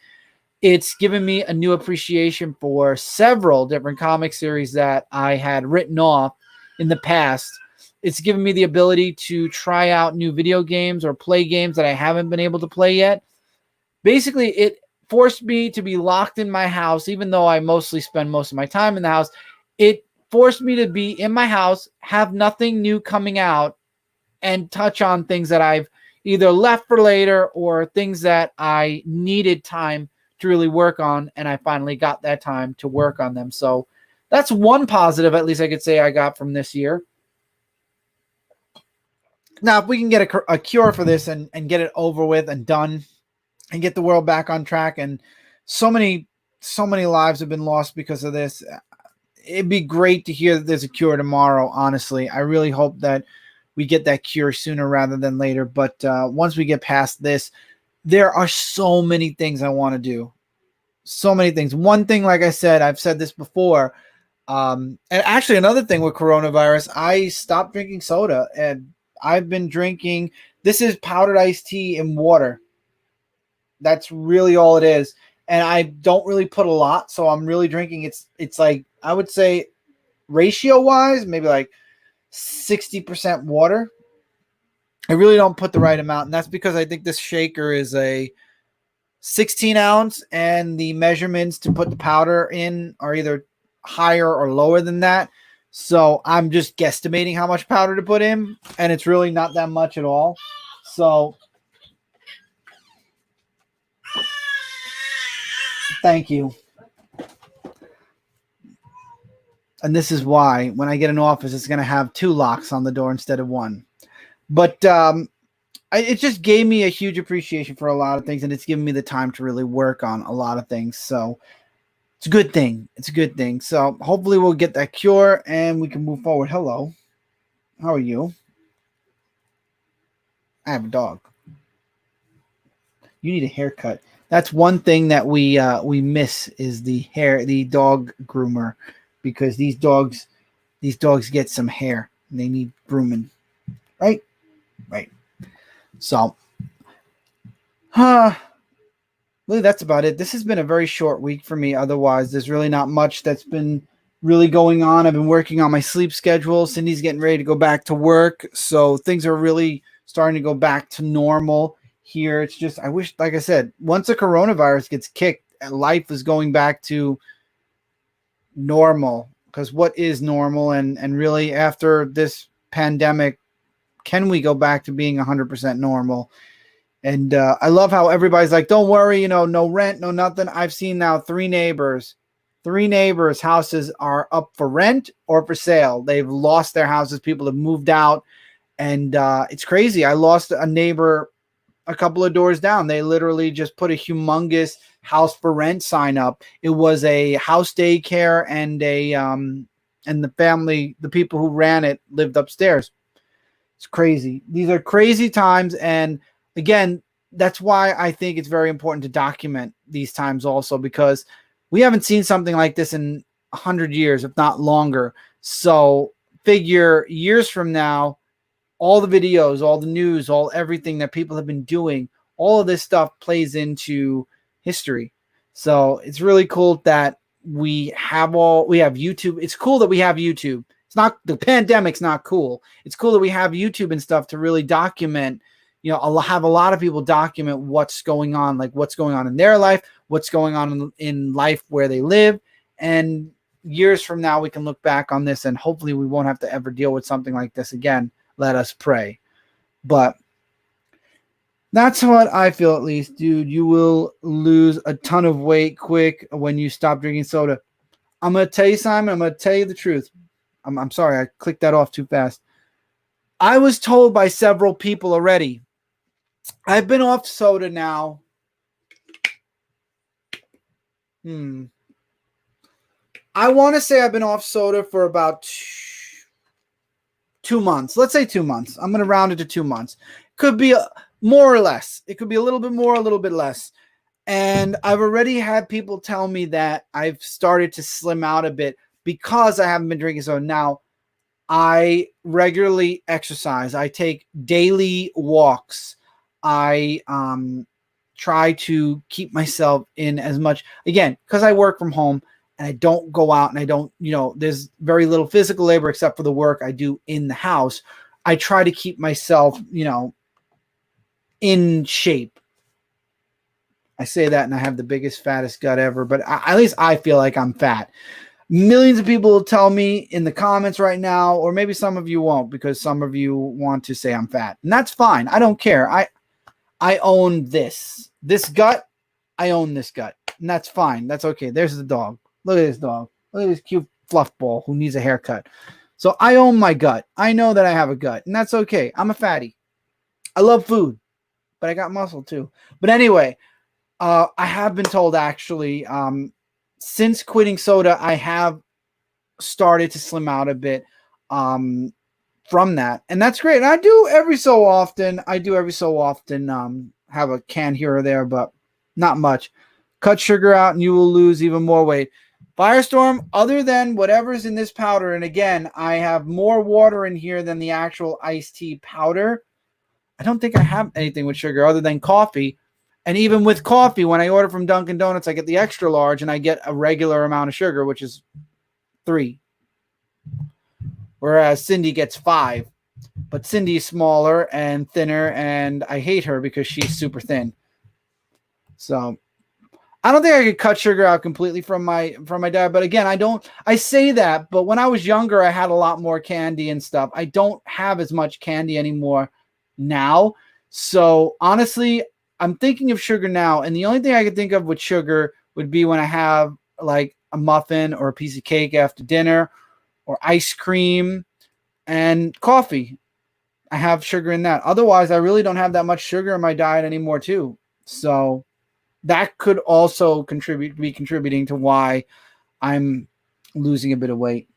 It's given me a new appreciation for several different comic series that I had written off in the past. It's given me the ability to try out new video games or play games that I haven't been able to play yet. Basically, it forced me to be locked in my house, even though I mostly spend most of my time in the house. It forced me to be in my house, have nothing new coming out, and touch on things that I've either left for later or things that I needed time to really work on, and I finally got that time to work on them. So that's one positive, at least I could say, I got from this year. Now, if we can get a cure for this and get it over with and done and get the world back on track, and so many lives have been lost because of this, it'd be great to hear that there's a cure tomorrow. Honestly, I really hope that we get that cure sooner rather than later. But once we get past this, there are so many things I want to do. So many things. One thing, like I said, I've said this before, and actually another thing with coronavirus, I stopped drinking soda, and I've been drinking, this is powdered iced tea and water. That's really all it is. And I don't really put a lot, so I'm really drinking, it's like, I would say ratio wise, maybe like 60% water. I really don't put the right amount, and that's because I think this shaker is a 16 ounce, and the measurements to put the powder in are either higher or lower than that. So I'm just guesstimating how much powder to put in, and it's really not that much at all. So thank you. And this is why when I get an office, it's going to have 2 locks on the door instead of 1. But it just gave me a huge appreciation for a lot of things, and it's given me the time to really work on a lot of things. So it's a good thing. It's a good thing. So hopefully we'll get that cure and we can move forward. Hello. How are you? I have a dog. You need a haircut. That's one thing that we miss is the dog groomer, because these dogs get some hair and they need grooming. Right? Right. So, really, that's about it. This has been a very short week for me. Otherwise, there's really not much that's been really going on. I've been working on my sleep schedule. Cindy's getting ready to go back to work. So things are really starting to go back to normal here. It's just, I wish, like I said, once the coronavirus gets kicked, life is going back to normal. Because what is normal? And really, after this pandemic, can we go back to being 100% normal? And I love how everybody's like, don't worry, no rent, no nothing. I've seen now 3 neighbors' houses are up for rent or for sale. They've lost their houses. People have moved out. And it's crazy. I lost a neighbor a couple of doors down. They literally just put a humongous house for rent sign up. It was a house daycare, and and the people who ran it lived upstairs. It's crazy. These are crazy times. And again, that's why I think it's very important to document these times also, because we haven't seen something like this in 100 years, if not longer. So figure years from now, all the videos, all the news, everything that people have been doing, all of this stuff plays into history. So it's really cool that we have YouTube. It's cool that we have YouTube. The pandemic's not cool. It's cool that we have YouTube and stuff to really document, have a lot of people document what's going on, like what's going on in their life, what's going on in life where they live. And years from now, we can look back on this, and hopefully we won't have to ever deal with something like this again. Let us pray. But that's what I feel, at least, dude. You will lose a ton of weight quick when you stop drinking soda. I'm going to tell you, Simon, I'm going to tell you the truth. I'm sorry, I clicked that off too fast. I was told by several people already. I've been off soda now. I want to say I've been off soda for about 2 months. Let's say 2 months. I'm going to round it to 2 months. Could be more or less. It could be a little bit more, a little bit less. And I've already had people tell me that I've started to slim out a bit because I haven't been drinking soda. Now, I regularly exercise. I take daily walks. I try to keep myself in as much, again, because I work from home and I don't go out and I don't, there's very little physical labor except for the work I do in the house. I try to keep myself, in shape. I say that and I have the biggest, fattest gut ever, but at least I feel like I'm fat. Millions of people will tell me in the comments right now, or maybe some of you won't because some of you want to say I'm fat. And that's fine. I don't care. I own this gut. I own this gut. And that's fine. That's okay. There's the dog. Look at this dog. Look at this cute fluff ball who needs a haircut. So I own my gut. I know that I have a gut, and that's okay. I'm a fatty. I love food, but I got muscle too. But anyway, I have been told actually, since quitting soda, I have started to slim out a bit from that. And that's great. And I do every so often have a can here or there, but not much. Cut sugar out and you will lose even more weight. Firestorm, other than whatever's in this powder, and again, I have more water in here than the actual iced tea powder. I don't think I have anything with sugar other than coffee. And even with coffee, when I order from Dunkin' Donuts, I get the extra large and I get a regular amount of sugar, which is 3. Whereas Cindy gets 5. But Cindy's smaller and thinner, and I hate her because she's super thin. So I don't think I could cut sugar out completely from my diet. But again, I say that, but when I was younger, I had a lot more candy and stuff. I don't have as much candy anymore now. So honestly, I'm thinking of sugar now, and the only thing I could think of with sugar would be when I have like a muffin or a piece of cake after dinner, or ice cream and coffee. I have sugar in that. Otherwise, I really don't have that much sugar in my diet anymore too. So that could also be contributing to why I'm losing a bit of weight.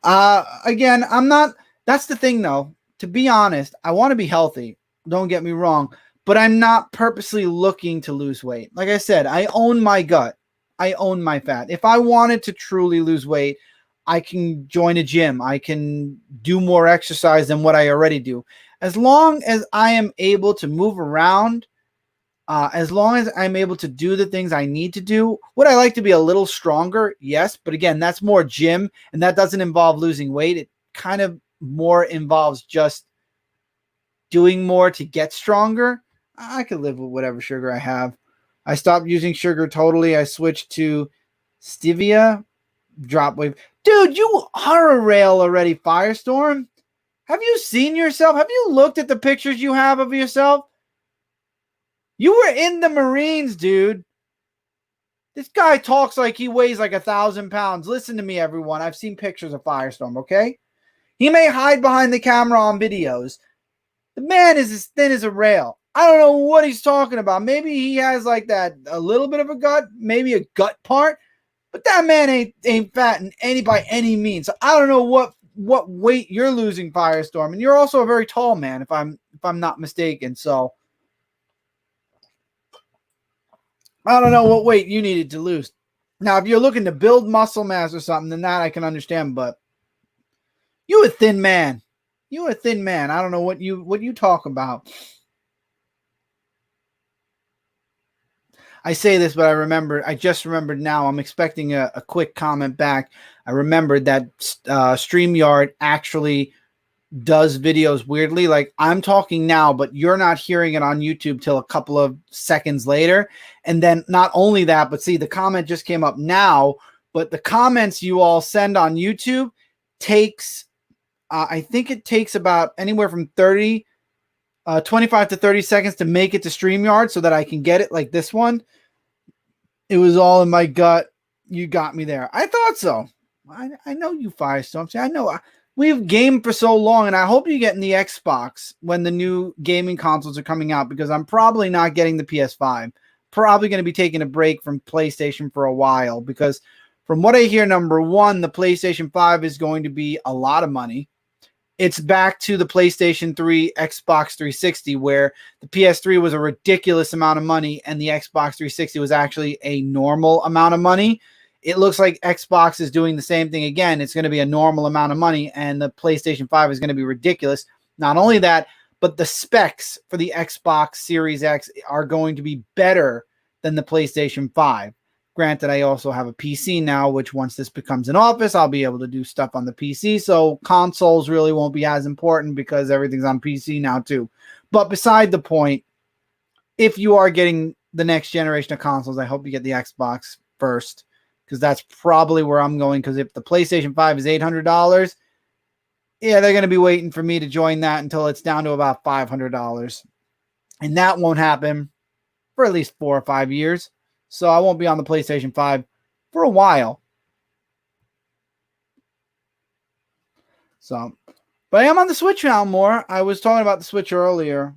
Again, I'm not. That's the thing, though. To be honest, I want to be healthy. Don't get me wrong, but I'm not purposely looking to lose weight. Like I said, I own my gut. I own my fat. If I wanted to truly lose weight, I can join a gym. I can do more exercise than what I already do. As long as I am able to move around, as long as I'm able to do the things I need to do, would I like to be a little stronger? Yes, but again, that's more gym, and that doesn't involve losing weight. It kind of more involves just doing more to get stronger. I could live with whatever sugar I have. I stopped using sugar totally. I switched to stevia. Drop wave. Dude, you are a rail already, Firestorm. Have you seen yourself? Have you looked at the pictures you have of yourself? You were in the Marines, dude. This guy talks like he weighs like 1,000 pounds. Listen to me, everyone. I've seen pictures of Firestorm, okay? He may hide behind the camera on videos. The man is as thin as a rail. I don't know what he's talking about. Maybe he has like that, a little bit of a gut, maybe a gut part, but that man ain't fat by any means. So I don't know what weight you're losing, Firestorm, and you're also a very tall man, if I'm not mistaken. So I don't know what weight you needed to lose. Now, if you're looking to build muscle mass or something, then that I can understand. But you a thin man. You a thin man. I don't know what you talk about. I say this, but I just remembered now. I'm expecting a quick comment back. I remembered that Streamyard actually does videos weirdly. Like I'm talking now, but you're not hearing it on YouTube till a couple of seconds later. And then not only that, but see, the comment just came up now, but the comments you all send on YouTube takes, I think it takes about anywhere from 25 to 30 seconds to make it to StreamYard so that I can get it like this one. It was all in my gut. You got me there. I thought so. I know you, Firestorm. See, I know. We've gamed for so long, and I hope you get in the Xbox when the new gaming consoles are coming out, because I'm probably not getting the PS5. Probably going to be taking a break from PlayStation for a while, because from what I hear, number one, the PlayStation 5 is going to be a lot of money. It's back to the PlayStation 3, Xbox 360, where the PS3 was a ridiculous amount of money and the Xbox 360 was actually a normal amount of money. it looks like Xbox is doing the same thing again. It's going to be a normal amount of money, and the PlayStation 5 is going to be ridiculous. Not only that, but the specs for the Xbox Series X are going to be better than the PlayStation 5. Granted, I also have a PC now, which once this becomes an office, I'll be able to do stuff on the PC. So consoles really won't be as important because everything's on PC now too. But beside the point, if you are getting the next generation of consoles, I hope you get the Xbox first, because that's probably where I'm going. Because if the PlayStation 5 is $800, yeah, they're going to be waiting for me to join that until it's down to about $500. And that won't happen for at least 4 or 5 years. So I won't be on the PlayStation 5 for a while. So, but I am on the Switch now more. I was talking about the Switch earlier.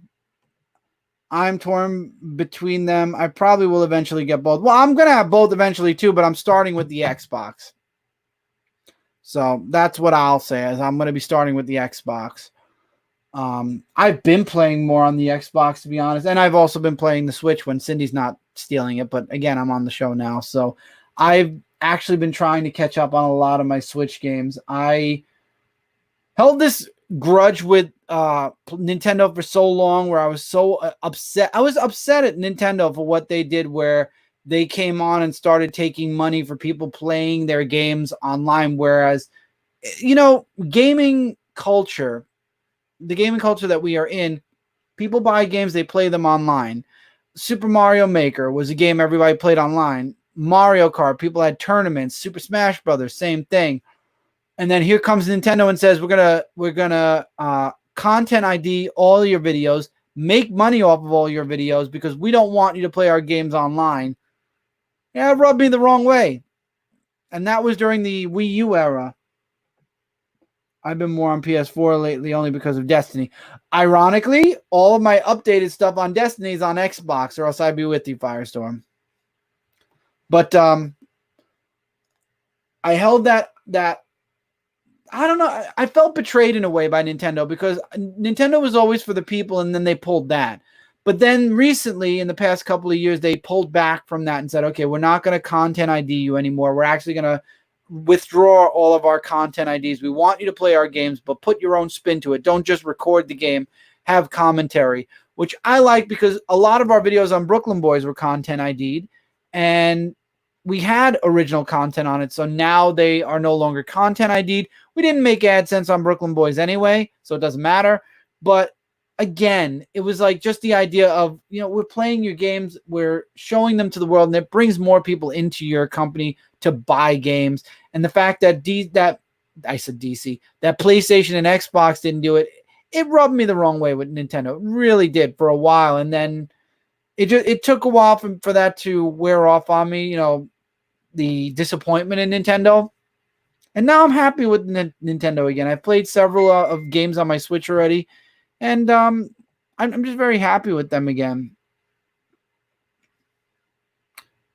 I'm torn between them. I probably will eventually get both. Well, I'm going to have both eventually too, but I'm starting with the Xbox. So that's what I'll say, is I'm going to be starting with the Xbox. I've been playing more on the Xbox, to be honest, and I've also been playing the Switch when Cindy's not stealing it. But again, I'm on the show now, so I've actually been trying to catch up on a lot of my Switch games. I held this grudge with Nintendo for so long, where I was so upset. I was upset at Nintendo for what they did, where they came on and started taking money for people playing their games online. Whereas, you know, gaming culture, the gaming culture that we are in, people buy games, they play them online. Super Mario Maker was a game everybody played online. Mario Kart, people had tournaments. Super Smash Brothers, same thing. And then here comes Nintendo and says, we're gonna content ID all your videos, make money off of all your videos because we don't want you to play our games online. Yeah, it rubbed me the wrong way. And that was during the Wii U era. I've been more on PS4 lately only because of Destiny. Ironically, all of my updated stuff on Destiny is on Xbox, or else I'd be with you, Firestorm. But I held that I don't know. I felt betrayed in a way by Nintendo, because Nintendo was always for the people, and then they pulled that. But then recently, in the past couple of years, they pulled back from that and said, okay, we're not going to content ID you anymore. We're actually going to withdraw all of our content IDs. We want you to play our games, but put your own spin to it. Don't just record the game, have commentary, which I like, because a lot of our videos on Brooklyn Boys were content ID'd, and we had original content on it. So now they are no longer content ID'd. We didn't make AdSense on Brooklyn Boys anyway, so it doesn't matter. But again, it was like just the idea of, you know, we're playing your games, we're showing them to the world, and it brings more people into your company to buy games. And the fact that that PlayStation and Xbox didn't do it, it rubbed me the wrong way with Nintendo. It really did for a while. And then it took a while for that to wear off on me, you know, the disappointment in Nintendo. And now I'm happy with Nintendo again. I've played several of games on my Switch already, and I'm just very happy with them again.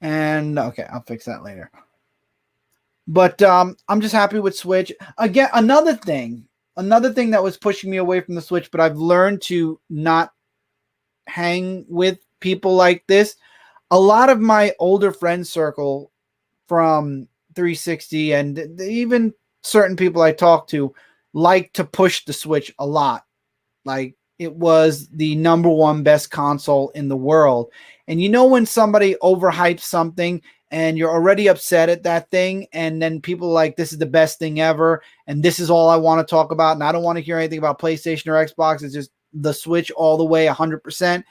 And okay, I'll fix that later. But I'm just happy with Switch. Again, another thing that was pushing me away from the Switch, but I've learned to not hang with people like this. A lot of my older friend circle from 360 and even certain people I talk to like to push the Switch a lot. Like, it was the number one best console in the world. And you know, when somebody overhypes something and you're already upset at that thing, and then people are like, this is the best thing ever, and this is all I want to talk about, and I don't want to hear anything about PlayStation or Xbox, it's just the Switch all the way 100%.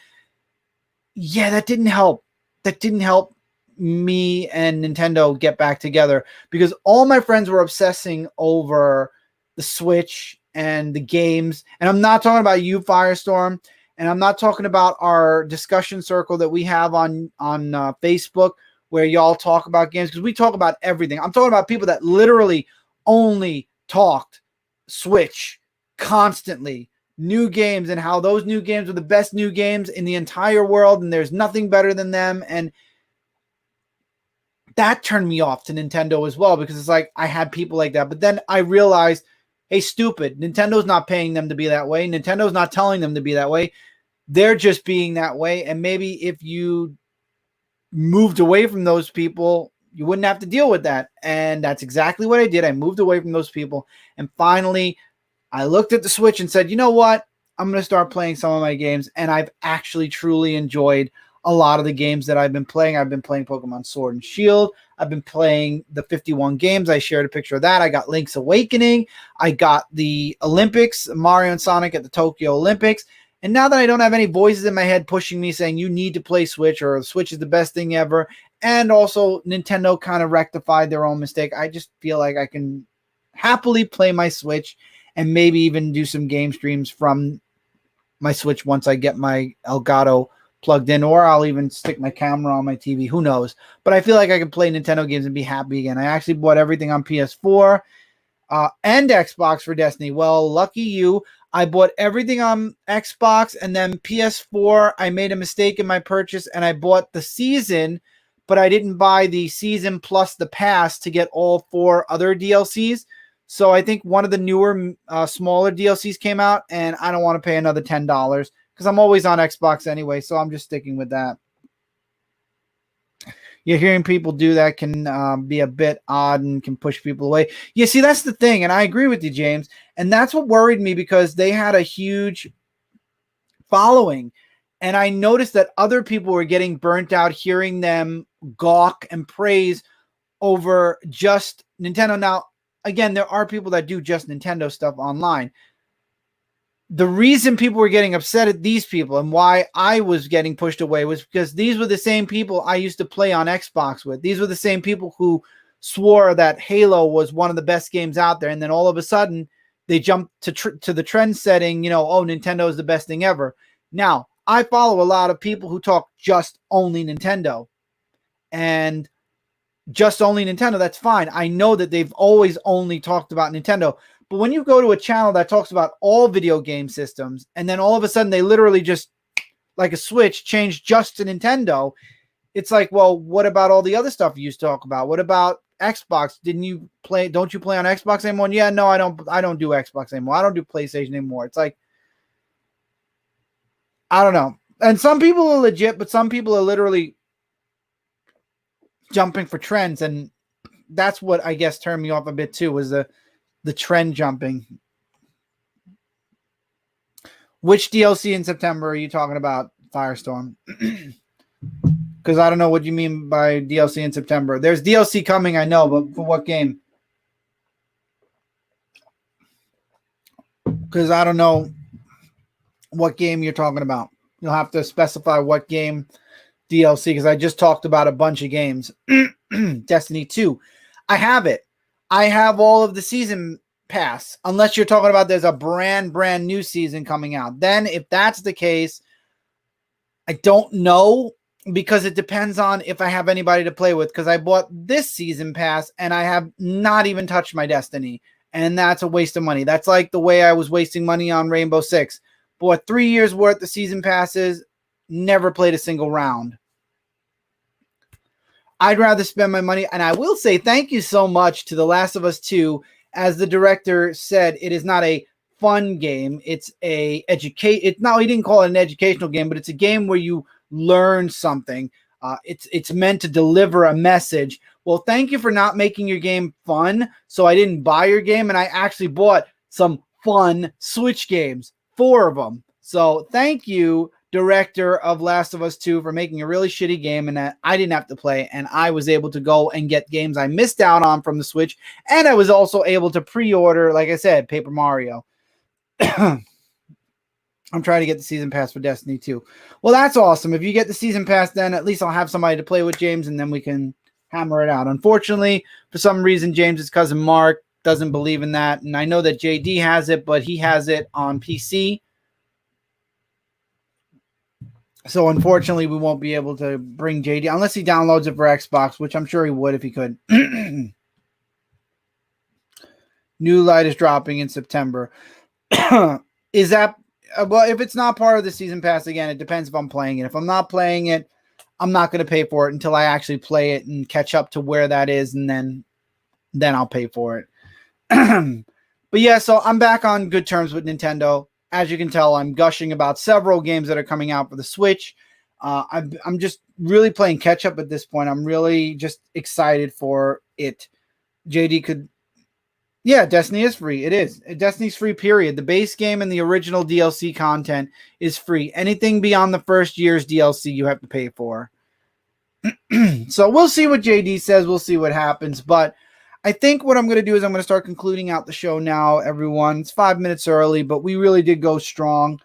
Yeah, that didn't help. That didn't help me and Nintendo get back together, because all my friends were obsessing over the Switch and the games. And I'm not talking about you, Firestorm, and I'm not talking about our discussion circle that we have on Facebook, where y'all talk about games, because we talk about everything. I'm talking about people that literally only talked Switch constantly, new games, and how those new games are the best new games in the entire world, and there's nothing better than them. And that turned me off to Nintendo as well, because it's like I had people like that. But then I realized, hey, stupid, Nintendo's not paying them to be that way. Nintendo's not telling them to be that way. They're just being that way. And maybe if you moved away from those people, you wouldn't have to deal with that. And that's exactly what I did. I moved away from those people. And finally, I looked at the Switch and said, you know what? I'm going to start playing some of my games. And I've actually truly enjoyed a lot of the games that I've been playing. I've been playing Pokemon Sword and Shield. I've been playing the 51 games. I shared a picture of that. I got Link's Awakening. I got the Olympics, Mario and Sonic at the Tokyo Olympics. And now that I don't have any voices in my head pushing me saying you need to play Switch or Switch is the best thing ever, and also Nintendo kind of rectified their own mistake, I just feel like I can happily play my Switch and maybe even do some game streams from my Switch once I get my Elgato plugged in, or I'll even stick my camera on my TV. Who knows? But I feel like I can play Nintendo games and be happy again. I actually bought everything on PS4 and Xbox for Destiny. Well, lucky you. I bought everything on Xbox, and then PS4, I made a mistake in my purchase, and I bought the season, but I didn't buy the season plus the pass to get all 4 other DLCs. So I think one of the newer, smaller DLCs came out, and I don't want to pay another $10 because I'm always on Xbox anyway, so I'm just sticking with that. You're hearing people do that can be a bit odd and can push people away. You see, that's the thing, and I agree with you, James. And that's what worried me because they had a huge following. And I noticed that other people were getting burnt out hearing them gawk and praise over just Nintendo. Now, again, there are people that do just Nintendo stuff online. The reason people were getting upset at these people and why I was getting pushed away was because these were the same people I used to play on Xbox with. These were the same people who swore that Halo was one of the best games out there. And then all of a sudden they jumped to the trend setting, oh, Nintendo is the best thing ever. Now, I follow a lot of people who talk just only Nintendo, and just only Nintendo. That's fine. I know that they've always only talked about Nintendo. But when you go to a channel that talks about all video game systems, and then all of a sudden they literally just, like a switch, change just to Nintendo, it's like, well, what about all the other stuff you used to talk about? What about Xbox? Don't you play on Xbox anymore? And yeah, no, I don't do Xbox anymore. I don't do PlayStation anymore. It's like, I don't know. And some people are legit, but some people are literally jumping for trends. And that's what I guess turned me off a bit too, was the trend jumping. Which DLC in September are you talking about, Firestorm? Because I don't know what you mean by DLC in September. There's DLC coming, I know, but for what game? Because I don't know what game you're talking about. You'll have to specify what game DLC, because I just talked about a bunch of games. Destiny 2. I have it. I have all of the season pass, unless you're talking about there's a brand new season coming out. Then if that's the case, I don't know, because it depends on if I have anybody to play with, because I bought this season pass and I have not even touched my Destiny, and that's a waste of money. That's like the way I was wasting money on Rainbow Six. Bought 3 years worth of season passes, never played a single round. I'd rather spend my money, and I will say thank you so much to The Last of Us 2. As the director said, it is not a fun game. It's he didn't call it an educational game, but it's a game where you learn something. It's meant to deliver a message. Well, thank you for not making your game fun. So I didn't buy your game, and I actually bought some fun Switch games, 4 of them. So thank you, director of Last of Us 2, for making a really shitty game and that I didn't have to play, and I was able to go and get games I missed out on from the Switch, and I was also able to pre-order, like I said, Paper Mario. I'm trying to get the season pass for Destiny 2. Well, that's awesome. If you get the season pass, then at least I'll have somebody to play with, James, and then we can hammer it out. Unfortunately, for some reason, James's cousin Mark doesn't believe in that, and I know that JD has it, but he has it on PC. So unfortunately, we won't be able to bring JD unless he downloads it for Xbox, which I'm sure he would if he could. New Light is dropping in September. Is that, well, if it's not part of the season pass, again, it depends if I'm playing it. If I'm not playing it, I'm not going to pay for it until I actually play it and catch up to where that is, and then I'll pay for it. But yeah, so I'm back on good terms with Nintendo. As you can tell, I'm gushing about several games that are coming out for the Switch. I'm just really playing catch up at this point. I'm really just excited for it. JD could, yeah, Destiny is free. It is. Destiny's free, period. The base game and the original DLC content is free. Anything beyond the first year's DLC you have to pay for. So we'll see what JD says. We'll see what happens. But I think what I'm going to do is I'm going to start concluding out the show now, everyone. It's 5 minutes early, but we really did go strong.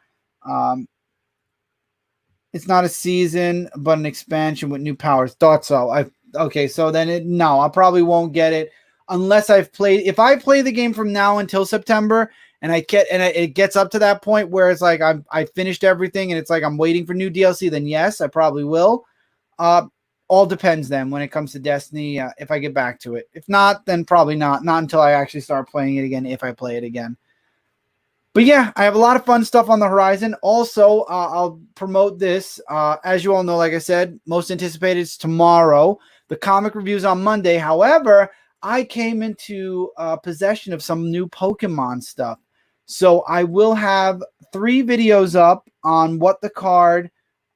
It's not a season, but an expansion with new powers. Thought so. Okay, so then no, I probably won't get it unless I've played. If I play the game from now until September, and it gets up to that point where it's like I finished everything, and it's like I'm waiting for new DLC, then yes, I probably will. All depends then when it comes to Destiny, if I get back to it. If not, then probably not. Not until I actually start playing it again, if I play it again. But yeah, I have a lot of fun stuff on the horizon. Also, I'll promote this. As you all know, like I said, most anticipated is tomorrow. The comic reviews on Monday. However, I came into possession of some new Pokemon stuff. So I will have 3 videos up on What the Card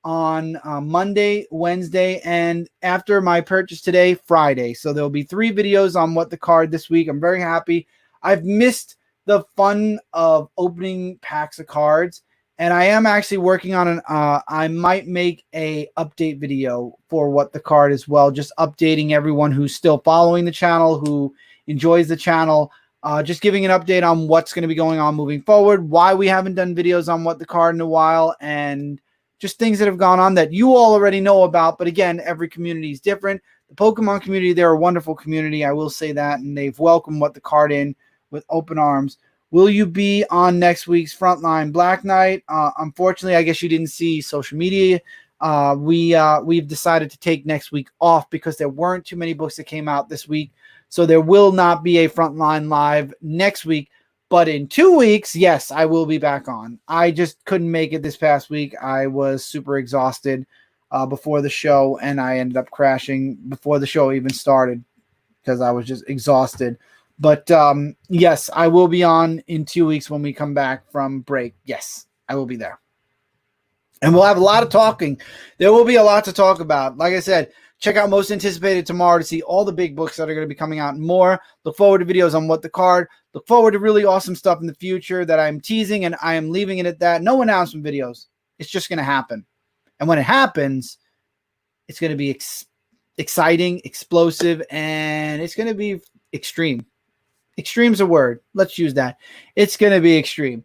on Monday, Wednesday, and after my purchase today, Friday. So there'll be 3 videos on What the Card this week. I'm very happy. I've missed the fun of opening packs of cards, and I am actually working on I might make a update video for What the Card as well, just updating everyone who's still following the channel, who enjoys the channel, just giving an update on what's going to be going on moving forward, why we haven't done videos on What the Card in a while, and just things that have gone on that you all already know about. But again, every community is different. The Pokemon community, they're a wonderful community, I will say that, and they've welcomed What the Card in with open arms. Will you be on next week's Frontline Black Knight? Unfortunately, I guess you didn't see social media. We've decided to take next week off because there weren't too many books that came out this week. So there will not be a Frontline live next week. But in 2 weeks, yes, I will be back on. I just couldn't make it this past week. I was super exhausted before the show, and I ended up crashing before the show even started because I was just exhausted. But yes, I will be on in 2 weeks when we come back from break. Yes, I will be there. And we'll have a lot of talking. There will be a lot to talk about. Like I said, check out Most Anticipated tomorrow to see all the big books that are going to be coming out and more. Look forward to videos on What the Card. Look forward to really awesome stuff in the future that I'm teasing, and I am leaving it at that. No announcement videos. It's just going to happen. And when it happens, it's going to be exciting, explosive, and it's going to be extreme. Extreme's a word. Let's use that. It's going to be extreme.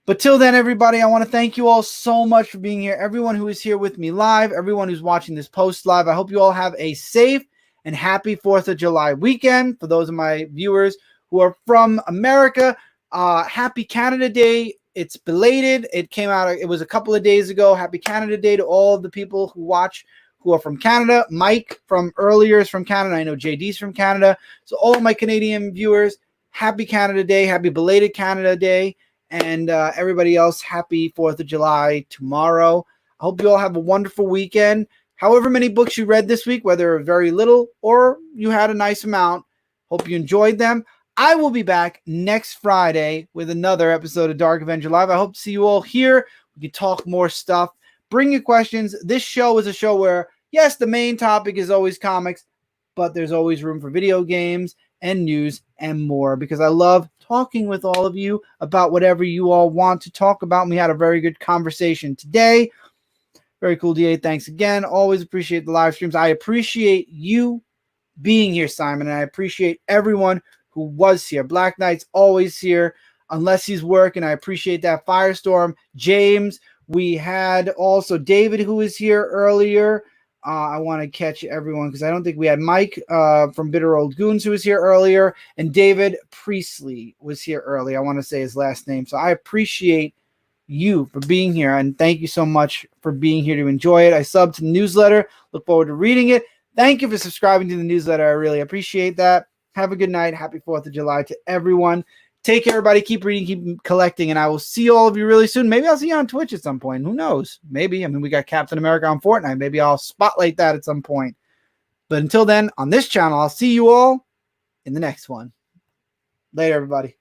But till then, everybody, I want to thank you all so much for being here. Everyone who is here with me live, everyone who's watching this post live, I hope you all have a safe and happy 4th of July weekend. For those of my viewers who are from America, happy Canada Day. It's belated. It came out, it was a couple of days ago. Happy Canada Day to all of the people who watch who are from Canada. Mike from earlier is from Canada. I know JD's from Canada. So all of my Canadian viewers, happy Canada Day. Happy belated Canada Day. And everybody else, happy 4th of July tomorrow. I hope you all have a wonderful weekend. However many books you read this week, whether very little or you had a nice amount, hope you enjoyed them. I will be back next Friday with another episode of Dark Avenger Live. I hope to see you all here. We can talk more stuff. Bring your questions. This show is a show where, yes, the main topic is always comics, but there's always room for video games and news and more, because I love talking with all of you about whatever you all want to talk about. And we had a very good conversation today. Very cool, DA. Thanks again. Always appreciate the live streams. I appreciate you being here, Simon, and I appreciate everyone who was here. Black Knight's always here, unless he's working. I appreciate that. Firestorm, James. We had also David, who was here earlier. I want to catch everyone because I don't think we had Mike from Bitter Old Goons who was here earlier, and David Priestley was here earlier. I want to say his last name. So I appreciate you for being here, and thank you so much for being here to enjoy it. I subbed to the newsletter. Look forward to reading it. Thank you for subscribing to the newsletter. I really appreciate that. Have a good night. Happy 4th of July to everyone. Take care, everybody. Keep reading, keep collecting, and I will see all of you really soon. Maybe I'll see you on Twitch at some point. Who knows? Maybe. I mean, we got Captain America on Fortnite. Maybe I'll spotlight that at some point. But until then, on this channel, I'll see you all in the next one. Later, everybody.